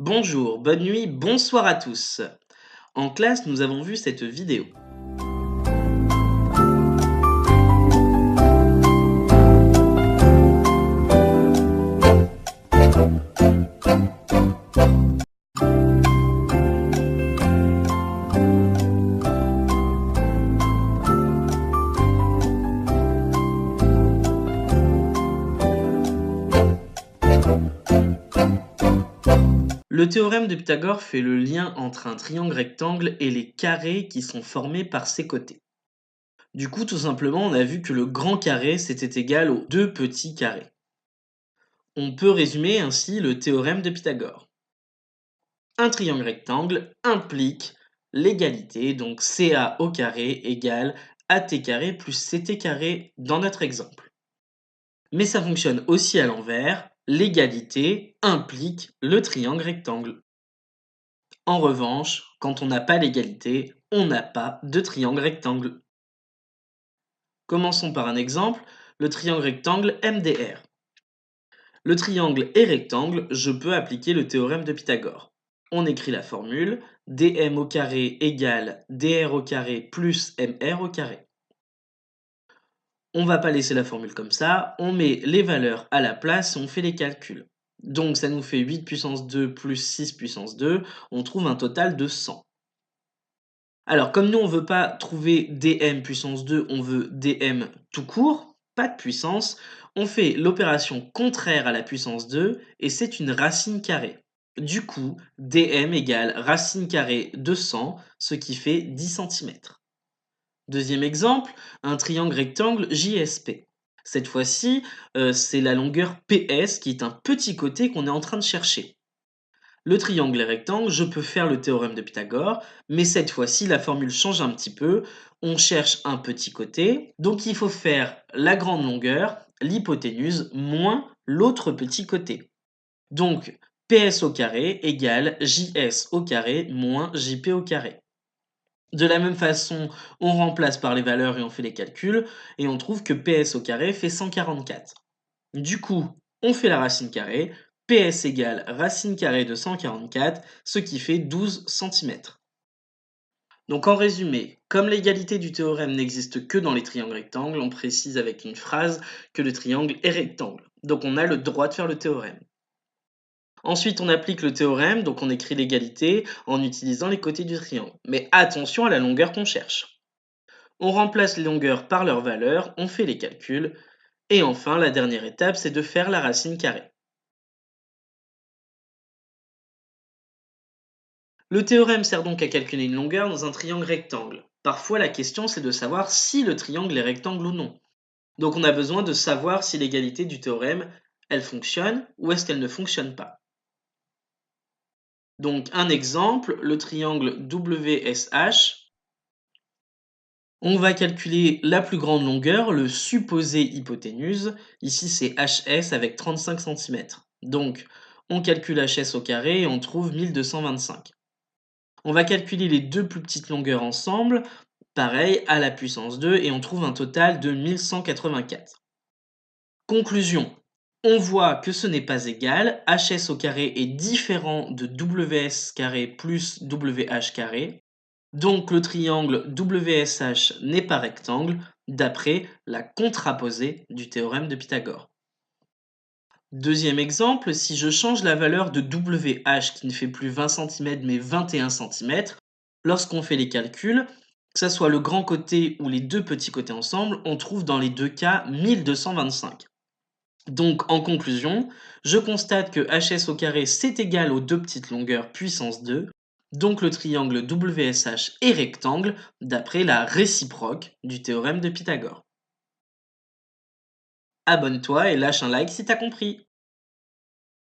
Bonjour, bonne nuit, bonsoir à tous. En classe, nous avons vu cette vidéo. Le théorème de Pythagore fait le lien entre un triangle rectangle et les carrés qui sont formés par ses côtés. Du coup, tout simplement, on a vu que le grand carré, c'était égal aux deux petits carrés. On peut résumer ainsi le théorème de Pythagore. Un triangle rectangle implique l'égalité, donc CA au carré égale AT carré plus CT carré dans notre exemple. Mais ça fonctionne aussi à l'envers, l'égalité implique le triangle rectangle. En revanche, quand on n'a pas l'égalité, on n'a pas de triangle rectangle. Commençons par un exemple, le triangle rectangle MDR. Le triangle est rectangle, je peux appliquer le théorème de Pythagore. On écrit la formule dm au carré égale dr au carré plus mr au carré. On ne va pas laisser la formule comme ça, on met les valeurs à la place et on fait les calculs. Donc ça nous fait 8 puissance 2 plus 6 puissance 2, on trouve un total de 100. Alors comme nous on ne veut pas trouver dm puissance 2, on veut dm tout court, pas de puissance, on fait l'opération contraire à la puissance 2 et c'est une racine carrée. Du coup, dm égale racine carrée de 100, ce qui fait 10 cm. Deuxième exemple, un triangle rectangle JSP. Cette fois-ci, c'est la longueur PS qui est un petit côté qu'on est en train de chercher. Le triangle est rectangle, je peux faire le théorème de Pythagore, mais cette fois-ci, la formule change un petit peu. On cherche un petit côté, donc il faut faire la grande longueur, l'hypoténuse, moins l'autre petit côté. Donc, PS au carré égale JS au carré moins JP au carré. De la même façon, on remplace par les valeurs et on fait les calculs, et on trouve que PS au carré fait 144. Du coup, on fait la racine carrée, PS égale racine carrée de 144, ce qui fait 12 cm. Donc en résumé, comme l'égalité du théorème n'existe que dans les triangles rectangles, on précise avec une phrase que le triangle est rectangle. Donc on a le droit de faire le théorème. Ensuite, on applique le théorème, donc on écrit l'égalité en utilisant les côtés du triangle. Mais attention à la longueur qu'on cherche. On remplace les longueurs par leurs valeurs, on fait les calculs, et enfin, la dernière étape, c'est de faire la racine carrée. Le théorème sert donc à calculer une longueur dans un triangle rectangle. Parfois, la question, c'est de savoir si le triangle est rectangle ou non. Donc, on a besoin de savoir si l'égalité du théorème, elle fonctionne ou est-ce qu'elle ne fonctionne pas. Donc, un exemple, le triangle WSH. On va calculer la plus grande longueur, le supposé hypoténuse. Ici, c'est HS avec 35 cm. Donc, on calcule HS au carré et on trouve 1225. On va calculer les deux plus petites longueurs ensemble, pareil, à la puissance 2, et on trouve un total de 1184. Conclusion. On voit que ce n'est pas égal, HS au carré est différent de WS carré plus WH carré, donc le triangle WSH n'est pas rectangle, d'après la contraposée du théorème de Pythagore. Deuxième exemple, si je change la valeur de WH qui ne fait plus 20 cm mais 21 cm, lorsqu'on fait les calculs, que ce soit le grand côté ou les deux petits côtés ensemble, on trouve dans les deux cas 1225. Donc en conclusion, je constate que HS au carré c'est égal aux deux petites longueurs puissance 2, donc le triangle WSH est rectangle d'après la réciproque du théorème de Pythagore. Abonne-toi et lâche un like si t'as compris.